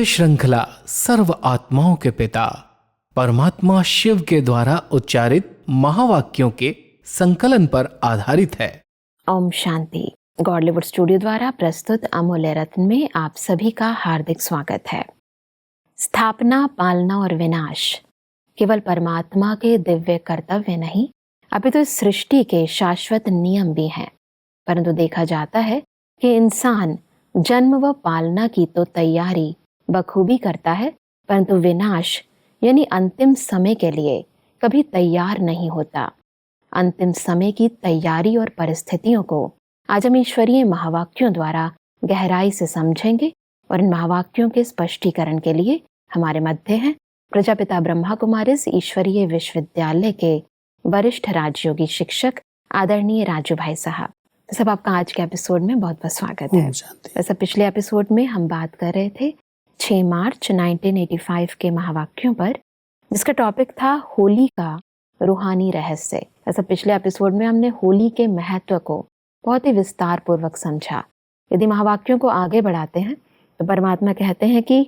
श्रृंखला सर्व आत्माओं के पिता परमात्मा शिव के द्वारा उच्चारित महावाक्यों के संकलन पर आधारित है। ओम शांति। गॉडलीवुड स्टूडियो द्वारा प्रस्तुत अमूल्य रत्न में आप सभी का हार्दिक स्वागत है। स्थापना, पालना और विनाश केवल परमात्मा के दिव्य कर्तव्य नहीं, अपितु इस सृष्टि के शाश्वत नियम भी हैं। परंतु देखा जाता है कि इंसान जन्म व पालना की तो तैयारी बखूबी करता है, परंतु विनाश यानी अंतिम समय के लिए कभी तैयार नहीं होता। अंतिम समय की तैयारी और परिस्थितियों को आज हम ईश्वरीय महावाक्यों द्वारा गहराई से समझेंगे और इन महावाक्यों के स्पष्टीकरण के लिए हमारे मध्य हैं प्रजापिता ब्रह्मा कुमारिस ईश्वरीय विश्वविद्यालय के वरिष्ठ राजयोगी शिक्षक आदरणीय राजू भाई साहब। तो सब आपका आज के एपिसोड में बहुत बहुत स्वागत है। वैसे पिछले एपिसोड में हम बात कर रहे थे 6 मार्च 1985 के महावाक्यों पर, जिसका टॉपिक था होली का रूहानी रहस्य। ऐसा पिछले एपिसोड में हमने होली के महत्व को बहुत ही विस्तार पूर्वक समझा। यदि महावाक्यों को आगे बढ़ाते हैं तो परमात्मा कहते हैं कि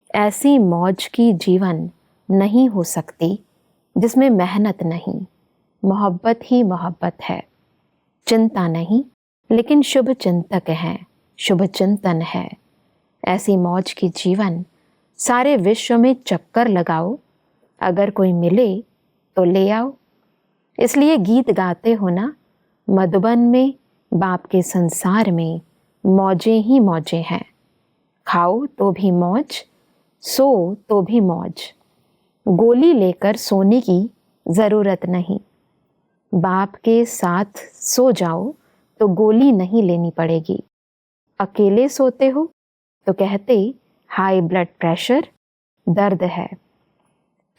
ऐसी मौज की जीवन नहीं हो सकती जिसमें मेहनत नहीं, मोहब्बत ही मोहब्बत है। चिंता नहीं, लेकिन शुभ चिंतक है, शुभ चिंतन है। ऐसी मौज की जीवन सारे विश्व में चक्कर लगाओ, अगर कोई मिले तो ले आओ। इसलिए गीत गाते हो ना, मधुबन में बाप के संसार में मौजें ही मौजें हैं। खाओ तो भी मौज, सो तो भी मौज। गोली लेकर सोने की ज़रूरत नहीं। बाप के साथ सो जाओ तो गोली नहीं लेनी पड़ेगी। अकेले सोते हो तो कहते हाई ब्लड प्रेशर, दर्द है,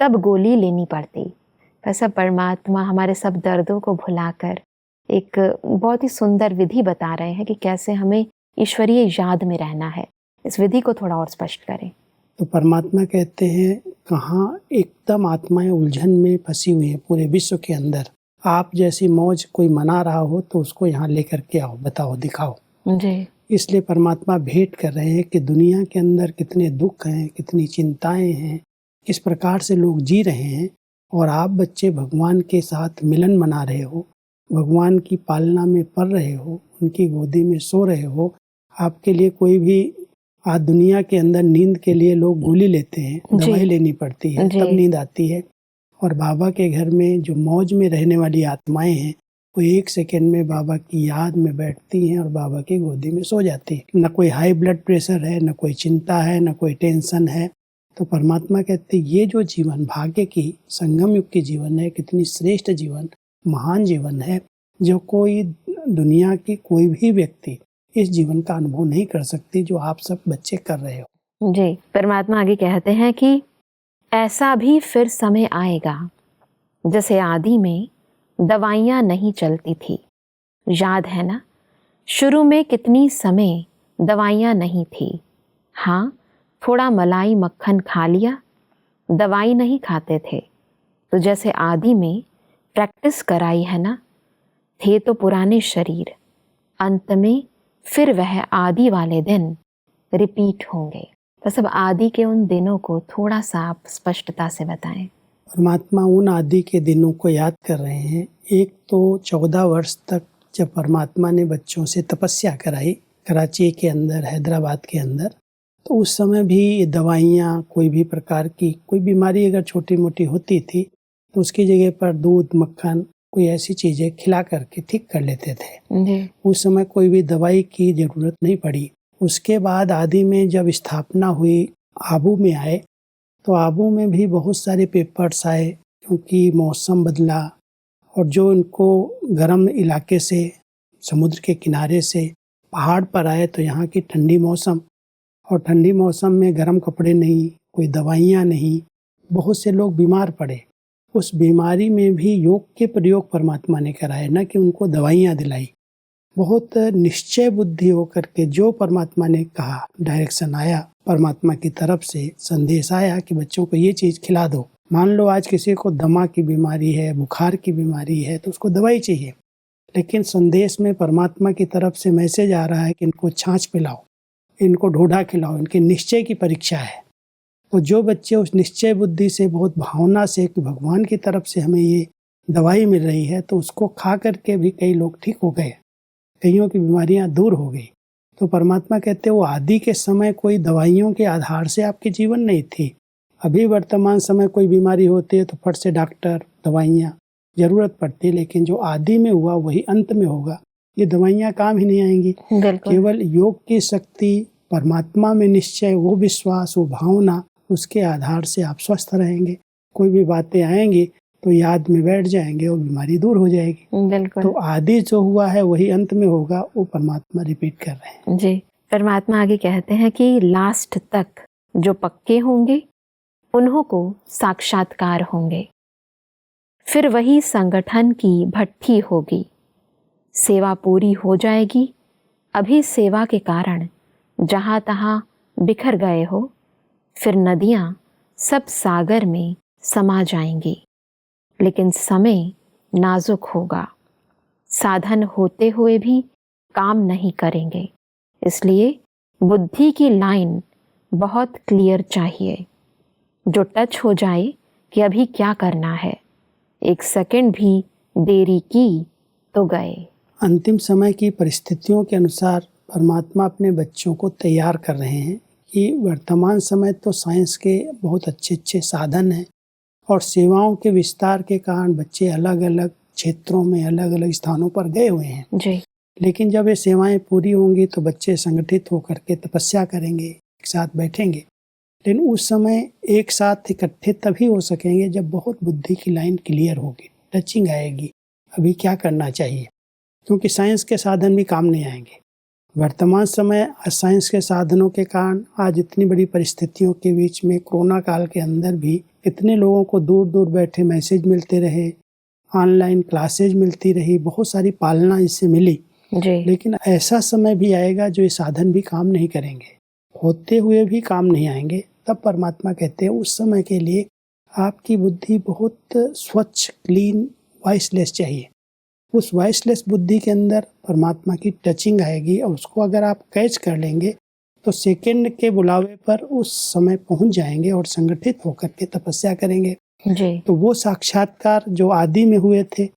तब गोली लेनी पड़ती। ऐसा परमात्मा हमारे सब दर्दों को भुलाकर एक बहुत ही सुंदर विधि बता रहे हैं कि कैसे हमें ईश्वरीय याद में रहना है। इस विधि को थोड़ा और स्पष्ट करें। तो परमात्मा कहते हैं कहाँ एकदम आत्माएं उलझन में फंसी हुई हैं पूरे विश्व के अंदर। आप जैसी मौज कोई मना रहा हो तो उसको यहाँ लेकर के आओ, बताओ, दिखाओ जी। इसलिए परमात्मा भेंट कर रहे हैं कि दुनिया के अंदर कितने दुख हैं, कितनी चिंताएं हैं, किस प्रकार से लोग जी रहे हैं, और आप बच्चे भगवान के साथ मिलन मना रहे हो, भगवान की पालना में पल रहे हो, उनकी गोदी में सो रहे हो। आपके लिए कोई भी आज दुनिया के अंदर नींद के लिए लोग गोली लेते हैं, दवाई लेनी पड़ती है, तब नींद आती है। और बाबा के घर में जो मौज में रहने वाली आत्माएं हैं, वो 1 सेकेंड में बाबा की याद में बैठती हैं और बाबा की गोदी में सो जाती है। न कोई हाई ब्लड प्रेशर है, न कोई चिंता है, न कोई टेंशन है। तो परमात्मा कहते हैं ये जो जीवन भाग्य की संगम युग की जीवन है, कितनी श्रेष्ठ जीवन, महान जीवन है, जो कोई दुनिया की कोई भी व्यक्ति इस जीवन का अनुभव नहीं कर सकती, जो आप सब बच्चे कर रहे हो जी। परमात्मा आगे कहते हैं कि ऐसा भी फिर समय आएगा जैसे आदि में दवाइयाँ नहीं चलती थी। याद है ना, शुरू में कितनी समय दवाइयाँ नहीं थी। हाँ, थोड़ा मलाई मक्खन खा लिया, दवाई नहीं खाते थे। तो जैसे आदि में प्रैक्टिस कराई है ना, थे तो पुराने शरीर, अंत में फिर वह आदि वाले दिन रिपीट होंगे। तो सब आदि के उन दिनों को थोड़ा सा आप स्पष्टता से बताएं। परमात्मा उन आदि के दिनों को याद कर रहे हैं। एक तो 14 वर्ष तक जब परमात्मा ने बच्चों से तपस्या कराई कराची के अंदर, हैदराबाद के अंदर, तो उस समय भी दवाइयाँ, कोई भी प्रकार की कोई बीमारी अगर छोटी मोटी होती थी तो उसकी जगह पर दूध, मक्खन, कोई ऐसी चीज़ें खिला करके ठीक कर लेते थे। उस समय कोई भी दवाई की ज़रूरत नहीं पड़ी। उसके बाद आदि में जब स्थापना हुई, आबू में आए, तो आबू में भी बहुत सारे पेपर्स आए, क्योंकि मौसम बदला और जो उनको गर्म इलाके से, समुद्र के किनारे से पहाड़ पर आए, तो यहाँ की ठंडी मौसम, और ठंडी मौसम में गर्म कपड़े नहीं, कोई दवाइयाँ नहीं, बहुत से लोग बीमार पड़े। उस बीमारी में भी योग के प्रयोग परमात्मा ने कराए, न कि उनको दवाइयाँ दिलाई। बहुत निश्चय बुद्धि होकर के जो परमात्मा ने कहा, डायरेक्शन आया परमात्मा की तरफ से, संदेश आया कि बच्चों को ये चीज़ खिला दो। मान लो आज किसी को दमा की बीमारी है, बुखार की बीमारी है, तो उसको दवाई चाहिए, लेकिन संदेश में परमात्मा की तरफ से मैसेज आ रहा है कि इनको छाछ पिलाओ, इनको ढोढा खिलाओ, इनके निश्चय की परीक्षा है। तो जो बच्चे उस निश्चय बुद्धि से बहुत भावना से कि भगवान की तरफ से हमें ये दवाई मिल रही है, तो उसको खा करके भी कई लोग ठीक हो गए, कईयों की बीमारियां दूर हो गई। तो परमात्मा कहते हैं वो आदि के समय कोई दवाइयों के आधार से आपके जीवन नहीं थी। अभी वर्तमान समय कोई बीमारी होती है तो फट से डॉक्टर, दवाइयाँ जरूरत पड़ती है, लेकिन जो आदि में हुआ वही अंत में होगा। ये दवाइयाँ काम ही नहीं आएंगी। केवल योग की शक्ति, परमात्मा में निश्चय, वो विश्वास, वो भावना, उसके आधार से आप स्वस्थ रहेंगे। कोई भी बातें आएंगी तो याद में बैठ जाएंगे और बीमारी दूर हो जाएगी। बिल्कुल। तो आदि जो हुआ है वही अंत में होगा, वो परमात्मा रिपीट कर रहे हैं। जी, परमात्मा आगे कहते हैं कि लास्ट तक जो पक्के होंगे उन्हों को साक्षात्कार होंगे। फिर वही संगठन की भट्ठी होगी, सेवा पूरी हो जाएगी। अभी सेवा के कारण जहाँ तहाँ बिखर गए हो, फिर नदियाँ सब सागर में समा जाएंगी। लेकिन समय नाजुक होगा, साधन होते हुए भी काम नहीं करेंगे। इसलिए बुद्धि की लाइन बहुत क्लियर चाहिए, जो टच हो जाए कि अभी क्या करना है। एक सेकंड भी देरी की तो गए। अंतिम समय की परिस्थितियों के अनुसार परमात्मा अपने बच्चों को तैयार कर रहे हैं कि वर्तमान समय तो साइंस के बहुत अच्छे अच्छे साधन हैं और सेवाओं के विस्तार के कारण बच्चे अलग अलग क्षेत्रों में, अलग अलग स्थानों पर गए हुए हैं जी। लेकिन जब ये सेवाएं पूरी होंगी तो बच्चे संगठित होकर के तपस्या करेंगे, एक साथ बैठेंगे। लेकिन उस समय एक साथ इकट्ठे तभी हो सकेंगे जब बहुत बुद्धि की लाइन क्लियर होगी, टचिंग आएगी, अभी क्या करना चाहिए। क्योंकि साइंस के साधन भी काम नहीं आएंगे। वर्तमान समय साइंस के साधनों के कारण आज इतनी बड़ी परिस्थितियों के बीच में कोरोना काल के अंदर भी इतने लोगों को दूर दूर बैठे मैसेज मिलते रहे, ऑनलाइन क्लासेज मिलती रही, बहुत सारी पालना इससे मिली जी। लेकिन ऐसा समय भी आएगा जो ये साधन भी काम नहीं करेंगे, होते हुए भी काम नहीं आएंगे। तब परमात्मा कहते हैं उस समय के लिए आपकी बुद्धि बहुत स्वच्छ, क्लीन, वॉइसलेस चाहिए। उस वॉइसलेस बुद्धि के अंदर परमात्मा की टचिंग आएगी और उसको अगर आप कैच कर लेंगे तो सेकंड के बुलावे पर उस समय पहुंच जाएंगे और संगठित होकर के तपस्या करेंगे। जी। तो वो साक्षात्कार जो आदि में हुए थे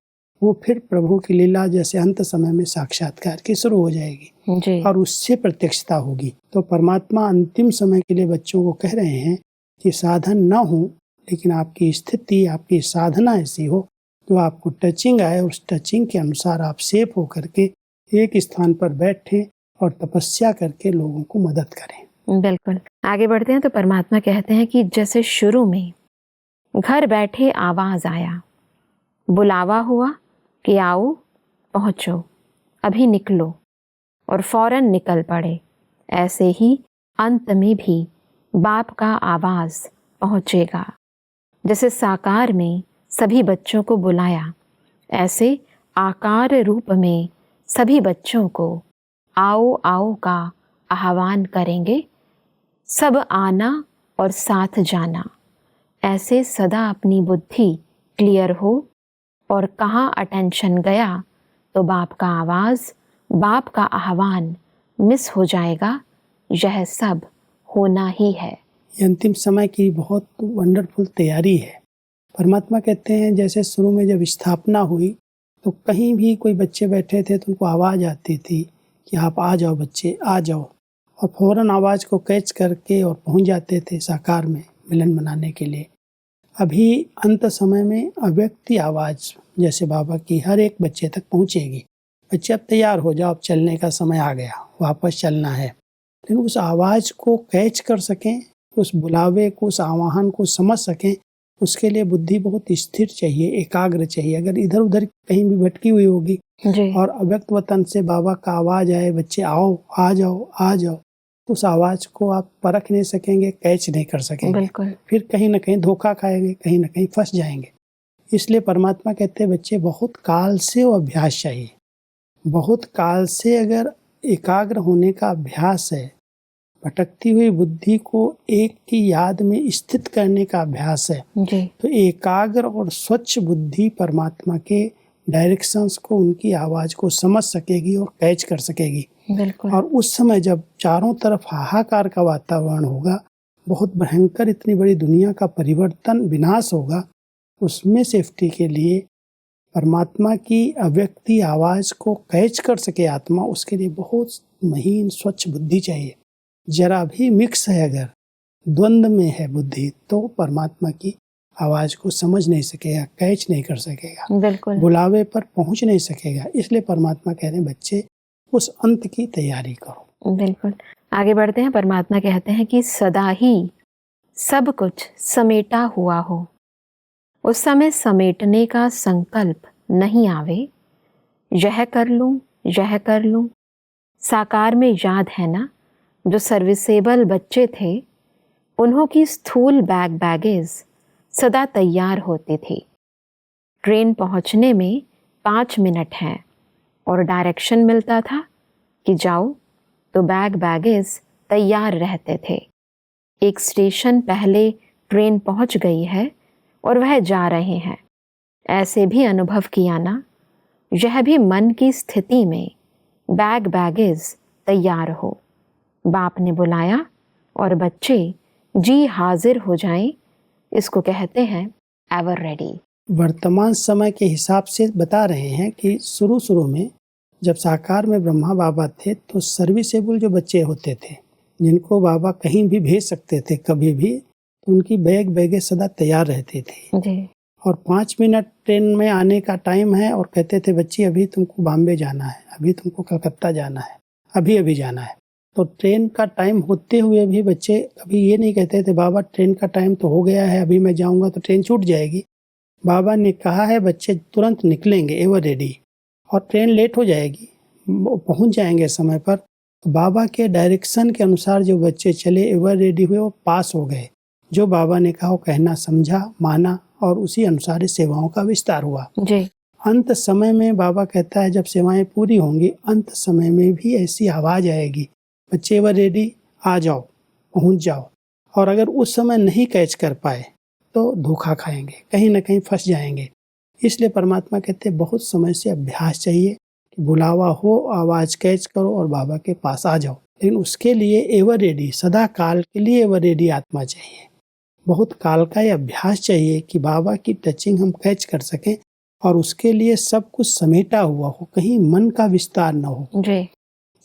वो फिर प्रभु की लीला जैसे अंत समय में साक्षात्कार की शुरू हो जाएगी जी। और उससे प्रत्यक्षता होगी। तो परमात्मा अंतिम समय के लिए बच्चों को कह रहे हैं कि साधन न हो लेकिन आपकी स्थिति, आपकी साधना ऐसी हो जो आपको टचिंग आए, उस टचिंग के अनुसार आप सेफ होकर के एक स्थान पर बैठें और तपस्या करके लोगों को मदद करें। बिल्कुल। आगे बढ़ते हैं तो परमात्मा कहते हैं कि जैसे शुरू में घर बैठे आवाज आया, बुलावा हुआ कि आओ, पहुंचो, अभी निकलो, और फौरन निकल पड़े, ऐसे ही अंत में भी बाप का आवाज पहुंचेगा। जैसे साकार में सभी बच्चों को बुलाया, ऐसे आकार रूप में सभी बच्चों को आओ आओ का आह्वान करेंगे। सब आना और साथ जाना, ऐसे सदा अपनी बुद्धि क्लियर हो और कहाँ अटेंशन गया तो बाप का आवाज़, बाप का आह्वान मिस हो जाएगा। यह सब होना ही है। ये अंतिम समय की बहुत वंडरफुल तैयारी है। परमात्मा कहते हैं जैसे शुरू में जब स्थापना हुई तो कहीं भी कोई बच्चे बैठे थे तो उनको आवाज़ आती थी कि आप आ जाओ बच्चे, आ जाओ, और फौरन आवाज़ को कैच करके और पहुंच जाते थे साकार में मिलन मनाने के लिए। अभी अंत समय में अव्यक्ति आवाज़ जैसे बाबा की हर एक बच्चे तक पहुंचेगी। बच्चे अब तैयार हो जाओ, अब चलने का समय आ गया, वापस चलना है। लेकिन उस आवाज़ को कैच कर सकें, उस बुलावे को, उस आह्वान को समझ सकें, उसके लिए बुद्धि बहुत स्थिर चाहिए, एकाग्र चाहिए। अगर इधर उधर कहीं भी भटकी हुई होगी और अव्यक्त वतन से बाबा का आवाज़ आए, बच्चे आओ, आ जाओ, आ जाओ, तो उस आवाज़ को आप परख नहीं सकेंगे, कैच नहीं कर सकेंगे। बिल्कुल। फिर कहीं ना कहीं धोखा खाएंगे, कहीं ना कहीं फंस जाएंगे। इसलिए परमात्मा कहते हैं बच्चे बहुत काल से वो अभ्यास चाहिए। बहुत काल से अगर एकाग्र होने का अभ्यास है, भटकती हुई बुद्धि को एक की याद में स्थित करने का अभ्यास है, जी। तो एकाग्र और स्वच्छ बुद्धि परमात्मा के डायरेक्शंस को, उनकी आवाज़ को समझ सकेगी और कैच कर सकेगी। बिल्कुल। और उस समय जब चारों तरफ हाहाकार का वातावरण होगा, बहुत भयंकर इतनी बड़ी दुनिया का परिवर्तन, विनाश होगा, उसमें सेफ्टी के लिए परमात्मा की अव्यक्ति आवाज़ को कैच कर सके आत्मा, उसके लिए बहुत महीन स्वच्छ बुद्धि चाहिए। जरा भी मिक्स है, अगर द्वंद्व में है बुद्धि, तो परमात्मा की आवाज़ को समझ नहीं सकेगा, कैच नहीं कर सकेगा, बिल्कुल। बुलावे पर पहुंच नहीं सकेगा। इसलिए परमात्मा कह रहे हैं, बच्चे उस अंत की तैयारी करो। बिल्कुल। आगे बढ़ते हैं। परमात्मा कहते हैं कि सदा ही सब कुछ समेटा हुआ हो, उस समय समेटने का संकल्प नहीं आवे। यह कर लूं, यह कर लूं। साकार में याद है ना, जो सर्विसेबल बच्चे थे, उन्हों की स्थूल बैगेज सदा तैयार होती थी। ट्रेन पहुंचने में 5 मिनट हैं और डायरेक्शन मिलता था कि जाओ, तो बैगेज तैयार रहते थे। एक स्टेशन पहले ट्रेन पहुंच गई है और वह जा रहे हैं। ऐसे भी अनुभव किया ना, यह भी मन की स्थिति में बैगेज तैयार हो। बाप ने बुलाया और बच्चे जी हाजिर हो जाएं, इसको कहते हैं एवर रेडी। वर्तमान समय के हिसाब से बता रहे हैं कि शुरू में जब साकार में ब्रह्मा बाबा थे, तो सर्विसेबल जो बच्चे होते थे, जिनको बाबा कहीं भी भेज सकते थे कभी भी, तो उनकी बैगेज सदा तैयार रहती थी जी। और 5 मिनट ट्रेन में आने का टाइम है और कहते थे, बच्ची अभी तुमको बॉम्बे जाना है, अभी तुमको कलकत्ता जाना है, अभी जाना है। तो ट्रेन का टाइम होते हुए भी बच्चे कभी ये नहीं कहते थे, बाबा ट्रेन का टाइम तो हो गया है, अभी मैं जाऊंगा तो ट्रेन छूट जाएगी। बाबा ने कहा है बच्चे तुरंत निकलेंगे, एवर रेडी, और ट्रेन लेट हो जाएगी, पहुंच जाएंगे समय पर। तो बाबा के डायरेक्शन के अनुसार जो बच्चे चले, एवर रेडी हुए, वो पास हो गए। जो बाबा ने कहा वो कहना समझा, माना और उसी अनुसार सेवाओं का विस्तार हुआ। जी। अंत समय में बाबा कहता है, जब सेवाएं पूरी होंगी, अंत समय में भी ऐसी आवाज़ आएगी, बच्चे एवर रेडी, आ जाओ, पहुंच जाओ। और अगर उस समय नहीं कैच कर पाए तो धोखा खाएंगे, कहीं ना कहीं फंस जाएंगे। इसलिए परमात्मा कहते हैं, बहुत समय से अभ्यास चाहिए कि बुलावा हो, आवाज़ कैच करो और बाबा के पास आ जाओ। लेकिन उसके लिए एवर रेडी, सदा काल के लिए एवर रेडी आत्मा चाहिए। बहुत काल का ये अभ्यास चाहिए कि बाबा की टचिंग हम कैच कर सकें, और उसके लिए सब कुछ समेटा हुआ हो, कहीं मन का विस्तार न हो। जी।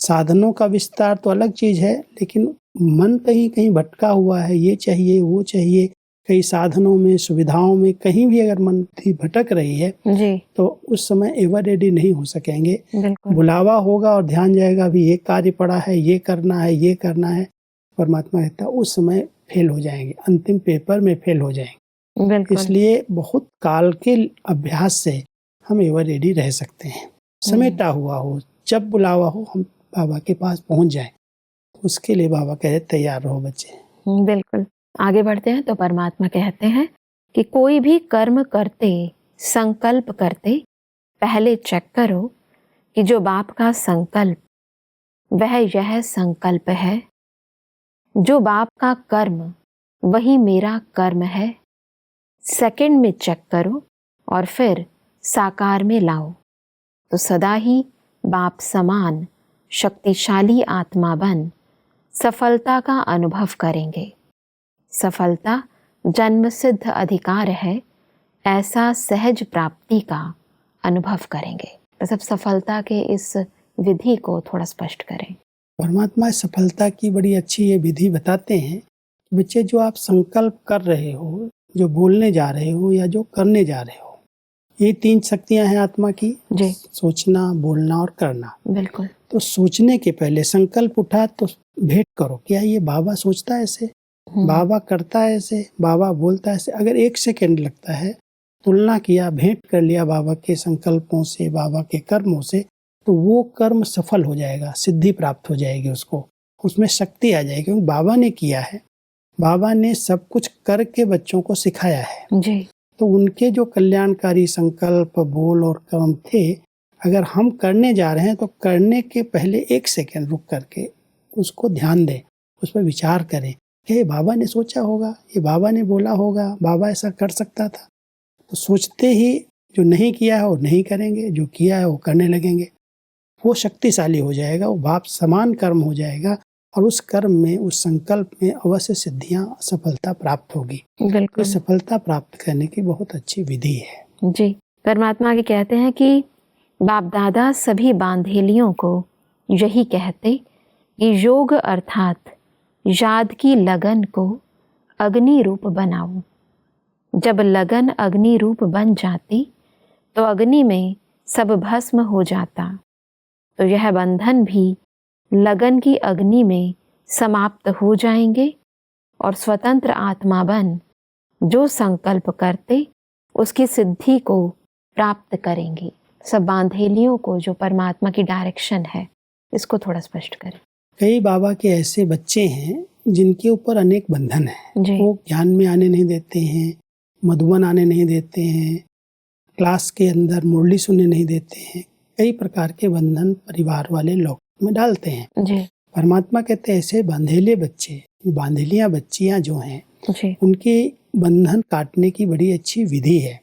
साधनों का विस्तार तो अलग चीज़ है, लेकिन मन कहीं कहीं भटका हुआ है, ये चाहिए वो चाहिए, कई साधनों में, सुविधाओं में, कहीं भी अगर मन थी भटक रही है, जी। तो उस समय एवर रेडी नहीं हो सकेंगे। बिल्कुल। बुलावा होगा और ध्यान जाएगा, अभी ये कार्य पड़ा है, ये करना है, ये करना है, परमात्मा कहता है उस समय फेल हो जाएंगे, अंतिम पेपर में फेल हो जाएंगे। बिल्कुल। इसलिए बहुत काल के अभ्यास से हम एवर रेडी रह सकते हैं। समेटा हुआ हो, जब बुलावा हो हम बाबा के पास पहुंच जाएं। उसके लिए बाबा कह रहे तैयार रहो बच्चे। बिल्कुल। आगे बढ़ते हैं तो परमात्मा कहते हैं कि कोई भी कर्म करते, संकल्प करते, पहले चेक करो कि जो बाप का संकल्प, वह यह संकल्प है। जो बाप का कर्म, वही मेरा कर्म है। सेकंड में चेक करो और फिर साकार में लाओ, तो सदा ही बाप समान शक्तिशाली आत्मा बन सफलता का अनुभव करेंगे। सफलता जन्मसिद्ध अधिकार है, ऐसा सहज प्राप्ति का अनुभव करेंगे। तो सब सफलता के इस विधि को थोड़ा स्पष्ट करें। परमात्मा सफलता की बड़ी अच्छी ये विधि बताते हैं। बच्चे, जो आप संकल्प कर रहे हो, जो बोलने जा रहे हो या जो करने जा रहे हो, ये 3 शक्तियां हैं आत्मा की। जी। सोचना, बोलना और करना। बिल्कुल। तो सोचने के पहले संकल्प उठा तो भेंट करो, क्या ये बाबा सोचता है ऐसे, बाबा करता है ऐसे, बाबा बोलता है ऐसे। अगर 1 सेकंड लगता है, तुलना किया, भेंट कर लिया बाबा के संकल्पों से, बाबा के कर्मों से, तो वो कर्म सफल हो जाएगा, सिद्धि प्राप्त हो जाएगी, उसको उसमें शक्ति आ जाएगी, क्योंकि बाबा ने किया है। बाबा ने सब कुछ करके बच्चों को सिखाया है। जी। तो उनके जो कल्याणकारी संकल्प, बोल और कर्म थे, अगर हम करने जा रहे हैं तो करने के पहले 1 सेकंड रुक करके उसको ध्यान दें, उस पर विचार करें कि ये बाबा ने सोचा होगा, ये बाबा ने बोला होगा, बाबा ऐसा कर सकता था। तो सोचते ही जो नहीं किया है वो नहीं करेंगे, जो किया है वो करने लगेंगे। वो शक्तिशाली हो जाएगा, वो भाव समान कर्म हो जाएगा और उस कर्म में, उस संकल्प में अवश्य सिद्धियां, सफलता प्राप्त होगी। बिल्कुल तो सफलता प्राप्त करने की बहुत अच्छी विधि है। जी। परमात्मा आगे कहते हैं कि बाप दादा सभी बांधेलियों को यही कहते कि योग अर्थात याद की लगन को अग्नि रूप बनाओ। जब लगन अग्नि रूप बन जाती तो अग्नि में सब भस्म हो जाता, तो यह बंधन भी लगन की अग्नि में समाप्त हो जाएंगे और स्वतंत्र आत्मा बन जो संकल्प करते उसकी सिद्धि को प्राप्त करेंगे। सब बांधेलियों को जो परमात्मा की डायरेक्शन है, इसको थोड़ा स्पष्ट करें। कई बाबा के ऐसे बच्चे हैं जिनके ऊपर अनेक बंधन है। जी। वो ज्ञान में आने नहीं देते हैं, मधुबन आने नहीं देते हैं, क्लास के अंदर मुरली सुनने नहीं देते हैं। कई प्रकार के बंधन परिवार वाले लोग में डालते हैं। जी। परमात्मा कहते हैं ऐसे बांधेले बच्चे, बांधेलियां बच्चियां जो हैं, जी। उनके बंधन काटने की बड़ी अच्छी विधि है।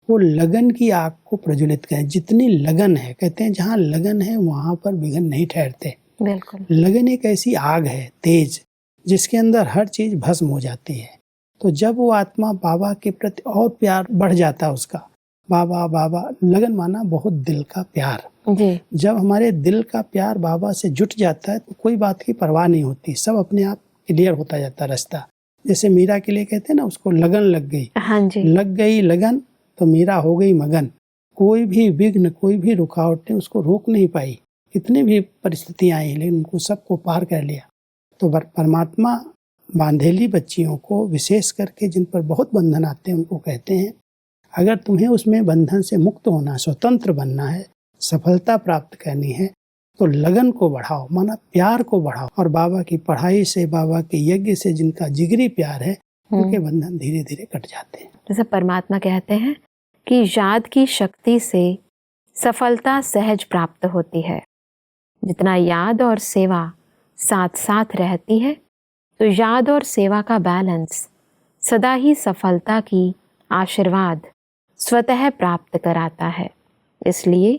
वो लगन की आग को प्रज्वलित करें। जितनी लगन है, कहते हैं जहाँ लगन है वहाँ पर विघ्न नहीं ठहरते। बिल्कुल। लगन एक ऐसी आग है तेज, जिसके अंदर हर चीज भस्म हो जाती है। तो जब वो आत्मा बाबा के प्रति और प्यार बढ़ जाता है उसका, बाबा बाबा, लगन माना बहुत दिल का प्यार। जी। जब हमारे दिल का प्यार बाबा से जुट जाता है तो कोई बात की परवाह नहीं होती, सब अपने आप क्लियर होता जाता रास्ता। जैसे मीरा के लिए कहते हैं ना, उसको लगन लग गई। हाँ जी। लग गई लगन तो मीरा हो गई मगन। कोई भी विघ्न, कोई भी रुकावटें उसको रोक नहीं पाई। कितनी भी परिस्थितियां आई, लेकिन उनको सबको पार कर लिया। तो परमात्मा बांधेली बच्चियों को, विशेष करके जिन पर बहुत बंधन आते हैं, उनको कहते हैं अगर तुम्हें उसमें बंधन से मुक्त होना, स्वतंत्र बनना है, सफलता प्राप्त करनी है, तो लगन को बढ़ाओ, माना प्यार को बढ़ाओ। और बाबा की पढ़ाई से, बाबा के यज्ञ से जिनका जिगरी प्यार है, उनके बंधन धीरे धीरे कट जाते हैं। जैसे परमात्मा कहते हैं कि याद की शक्ति से सफलता सहज प्राप्त होती है। जितना याद और सेवा साथ साथ रहती है, तो याद और सेवा का बैलेंस सदा ही सफलता की आशीर्वाद स्वतः प्राप्त कराता है। इसलिए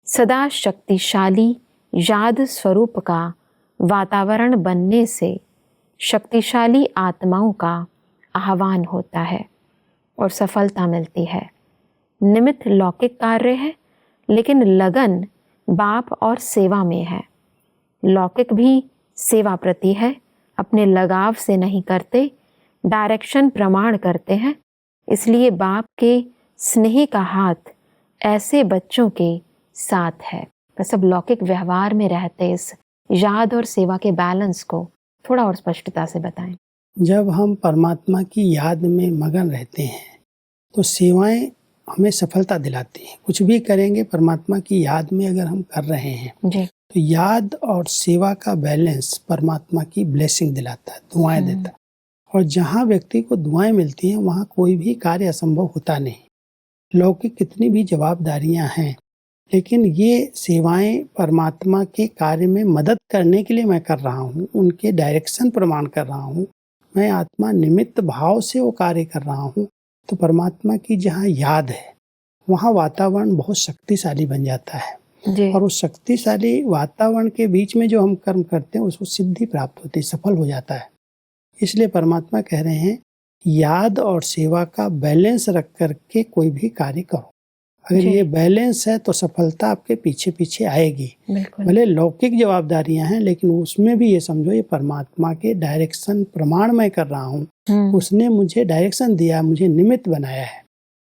सदा शक्तिशाली याद स्वरूप का वातावरण बनने से शक्तिशाली आत्माओं का आह्वान होता है और सफलता मिलती है। निमित्त लौकिक कार्य है, लेकिन लगन बाप और सेवा में है। लौकिक भी सेवा प्रति है, अपने लगाव से नहीं करते, डायरेक्शन प्रमाण करते हैं। इसलिए बाप के स्नेह का हाथ ऐसे बच्चों के साथ है। वह सब लौकिक व्यवहार में रहते इस याद और सेवा के बैलेंस को थोड़ा और स्पष्टता से बताएं। जब हम परमात्मा की याद में मगन रहते हैं तो सेवाएं हमें सफलता दिलाती हैं। कुछ भी करेंगे परमात्मा की याद में अगर हम कर रहे हैं जी। तो याद और सेवा का बैलेंस परमात्मा की ब्लेसिंग दिलाता है, दुआएं देता है। और जहाँ व्यक्ति को दुआएं मिलती हैं वहाँ कोई भी कार्य असंभव होता नहीं। लौकिक कितनी भी जवाबदारियां हैं, लेकिन ये सेवाएं परमात्मा के कार्य में मदद करने के लिए मैं कर रहा हूँ, उनके डायरेक्शन प्रमाण कर रहा हूँ। मैं आत्मा निमित्त भाव से वो कार्य कर रहा हूँ। तो परमात्मा की जहाँ याद है वहाँ वातावरण बहुत शक्तिशाली बन जाता है। जी। और उस शक्तिशाली वातावरण के बीच में जो हम कर्म करते हैं उसको सिद्धि प्राप्त होती है, सफल हो जाता है। इसलिए परमात्मा कह रहे हैं याद और सेवा का बैलेंस रख करके कोई भी कार्य करो। अगर ये बैलेंस है तो सफलता आपके पीछे पीछे आएगी। भले लौकिक जवाबदारियां हैं, लेकिन उसमें भी ये समझो ये परमात्मा के डायरेक्शन प्रमाण मैं कर रहा हूँ। उसने मुझे डायरेक्शन दिया, मुझे निमित्त बनाया है,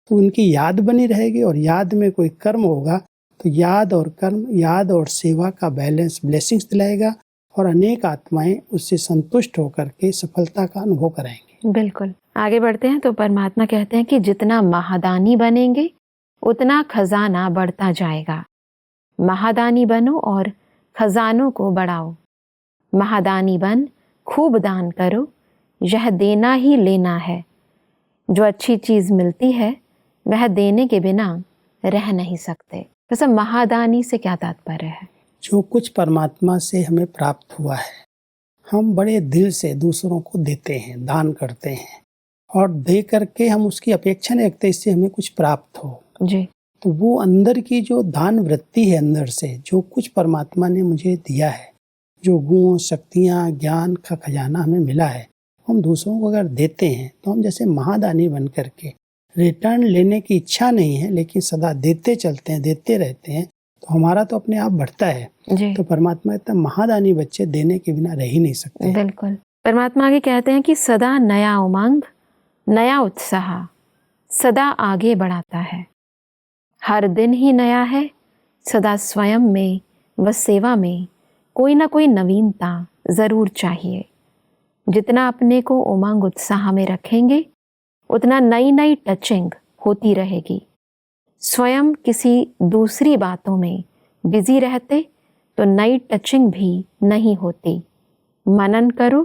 तो उनकी याद बनी रहेगी। और याद में कोई कर्म होगा तो याद और कर्म, याद और सेवा का बैलेंस ब्लेसिंग्स दिलाएगा और अनेक आत्माएं उससे संतुष्ट होकर के सफलता का अनुभव कराएंगे। बिल्कुल। आगे बढ़ते हैं तो परमात्मा कहते हैं कि जितना महादानी बनेंगे उतना खजाना बढ़ता जाएगा। महादानी बनो और खजानों को बढ़ाओ। महादानी बन खूब दान करो, यह देना ही लेना है। जो अच्छी चीज मिलती है वह देने के बिना रह नहीं सकते। वैसे महादानी से क्या तात्पर्य है? जो कुछ परमात्मा से हमें प्राप्त हुआ है, हम बड़े दिल से दूसरों को देते हैं, दान करते हैं, और दे करके हम उसकी अपेक्षा नहीं रखते इससे हमें कुछ प्राप्त हो। जी। तो वो अंदर की जो दान वृत्ति है, अंदर से जो कुछ परमात्मा ने मुझे दिया है, जो गुण, शक्तियाँ, ज्ञान का खजाना हमें मिला है, हम दूसरों को अगर देते हैं तो हम जैसे महादानी बन करके, रिटर्न लेने की इच्छा नहीं है लेकिन सदा देते चलते हैं, देते रहते हैं, तो हमारा तो अपने आप बढ़ता है। तो परमात्मा इतना महादानी बच्चे देने के बिना रह ही नहीं सकते। बिल्कुल। परमात्मा आगे कहते हैं कि सदा नया उमंग, नया उत्साह सदा आगे बढ़ाता है। हर दिन ही नया है, सदा स्वयं में व सेवा में कोई ना कोई नवीनता ज़रूर चाहिए। जितना अपने को उमंग उत्साह में रखेंगे उतना नई नई टचिंग होती रहेगी। स्वयं किसी दूसरी बातों में बिजी रहते तो नई टचिंग भी नहीं होती। मनन करो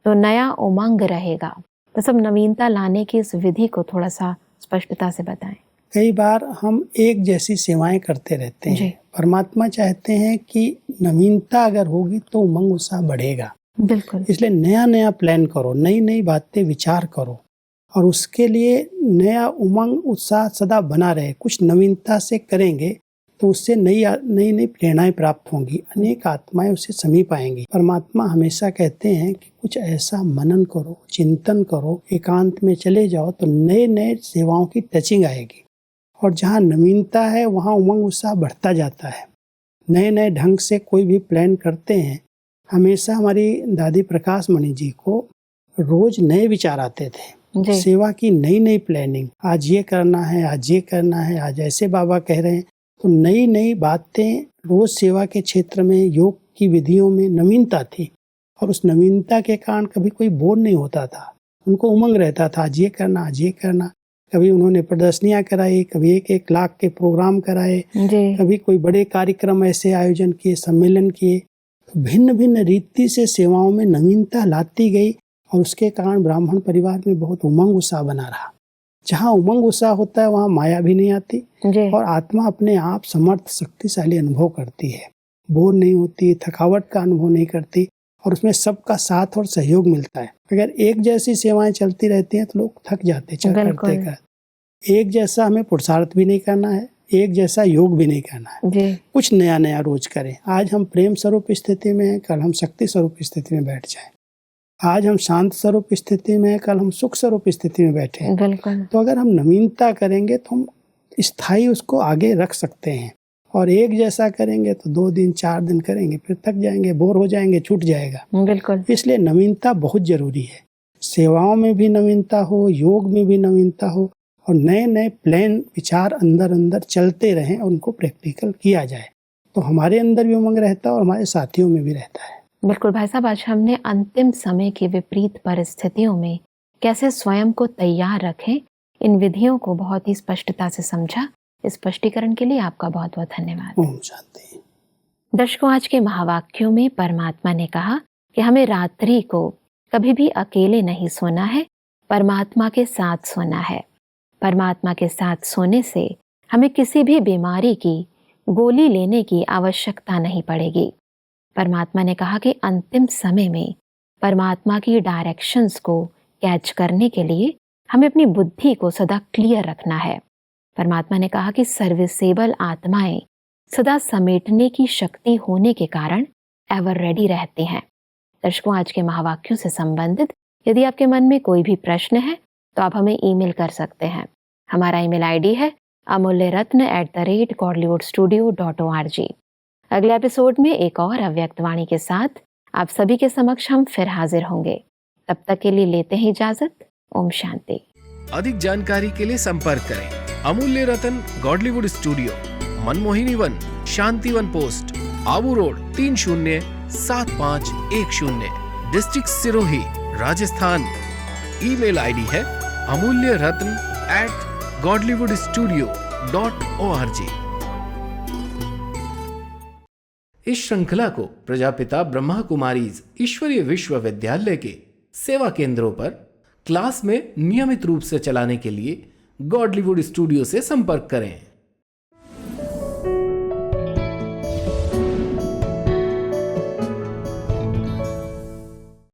तो नया उमंग रहेगा। तो सब नवीनता लाने की इस विधि को थोड़ा सा स्पष्टता से बताएं। कई बार हम एक जैसी सेवाएं करते रहते हैं। परमात्मा चाहते हैं कि नवीनता अगर होगी तो उमंग उत्साह बढ़ेगा। बिल्कुल। इसलिए नया नया प्लान करो, नई नई बातें विचार करो और उसके लिए नया उमंग उत्साह सदा बना रहे। कुछ नवीनता से करेंगे तो उससे नई नई प्रेरणाएं प्राप्त होंगी, अनेक आत्माएं उससे समीप आएंगी। परमात्मा हमेशा कहते हैं कि कुछ ऐसा मनन करो, चिंतन करो, एकांत में चले जाओ तो नए नए सेवाओं की टचिंग आएगी। और जहाँ नवीनता है वहाँ उमंग उत्साह बढ़ता जाता है। नए नए ढंग से कोई भी प्लान करते हैं। हमेशा हमारी दादी प्रकाश मणि जी को रोज नए विचार आते थे, सेवा की नई नई प्लानिंग, आज ये करना है, आज ये करना है, आज ऐसे बाबा कह रहे हैं। तो नई नई बातें रोज सेवा के क्षेत्र में, योग की विधियों में नवीनता थी और उस नवीनता के कारण कभी कोई बोर नहीं होता था। उनको उमंग रहता था, आज ये करना, आज ये करना। कभी उन्होंने प्रदर्शनियां कराई, कभी 1-1 लाख के प्रोग्राम कराए, कभी कोई बड़े कार्यक्रम ऐसे आयोजन किए, सम्मेलन किए। तो भिन्न भिन्न रीति से सेवाओं में नवीनता लाती गई और उसके कारण ब्राह्मण परिवार में बहुत उमंग उत्साह बना रहा। जहाँ उमंग उत्साह होता है वहाँ माया भी नहीं आती और आत्मा अपने आप समर्थ शक्तिशाली अनुभव करती है, बोर नहीं होती, थकावट का अनुभव नहीं करती और उसमें सबका साथ और सहयोग मिलता है। अगर एक जैसी सेवाएं चलती रहती हैं तो लोग थक जाते करते। एक जैसा हमें पुरुषार्थ भी नहीं करना है, एक जैसा योग भी नहीं करना है। कुछ नया नया रोज करें। आज हम प्रेम स्वरूप स्थिति में हैं, कल हम शक्ति स्वरूप स्थिति में बैठ जाएं। आज हम शांत स्वरूप स्थिति में हैं, कल हम सुख स्वरूप स्थिति में बैठे हैं। तो अगर हम नवीनता करेंगे तो हम स्थायी उसको आगे रख सकते हैं। और एक जैसा करेंगे तो 2 दिन 4 दिन करेंगे, फिर थक जाएंगे, बोर हो जाएंगे, छूट जाएगा। बिल्कुल। इसलिए नवीनता बहुत जरूरी है। सेवाओं में भी नवीनता हो, योग में भी नवीनता हो और नए नए प्लान विचार अंदर अंदर चलते रहें और उनको प्रैक्टिकल किया जाए तो हमारे अंदर भी उमंग रहता है और हमारे साथियों में भी रहता है। बिल्कुल भाई साहब, आज हमने अंतिम समय की विपरीत परिस्थितियों में कैसे स्वयं को तैयार रखें, इन विधियों को बहुत ही स्पष्टता से समझा। इस स्पष्टीकरण के लिए आपका बहुत बहुत धन्यवाद। ओम शांति। दर्शकों, आज के महावाक्यों में परमात्मा ने कहा कि हमें रात्रि को कभी भी अकेले नहीं सोना है, परमात्मा के साथ सोना है। परमात्मा के साथ सोने से हमें किसी भी बीमारी की गोली लेने की आवश्यकता नहीं पड़ेगी। परमात्मा ने कहा कि अंतिम समय में परमात्मा की डायरेक्शंस को कैच करने के लिए हमें अपनी बुद्धि को सदा क्लियर रखना है। परमात्मा ने कहा कि सर्विसेबल आत्माएं सदा समेटने की शक्ति होने के कारण एवर रेडी रहते हैं। दर्शकों, आज के महावाक्यों से संबंधित यदि आपके मन में कोई भी प्रश्न है तो आप हमें ईमेल कर सकते हैं। हमारा ईमेल आईडी है amulyaratna@godlywoodstudio.org। अगले एपिसोड में एक और अव्यक्त वाणी के साथ आप सभी के समक्ष हम फिर हाजिर होंगे। तब तक के लिए लेते हैं इजाजत। ओम शांति। अधिक जानकारी के लिए संपर्क करें Amulya Ratan Godlywood studio, Manmohini Van, Shantivan post, Abu road 307510, district Sirohi, Rajasthan. Email ID है amulyaratna@godlywoodstudio.org। इस श्रृंखला को प्रजापिता ब्रह्मा कुमारीज ईश्वरीय विश्वविद्यालय के सेवा केंद्रों पर क्लास में नियमित रूप से चलाने के लिए गॉडलीवुड स्टूडियो से संपर्क करें।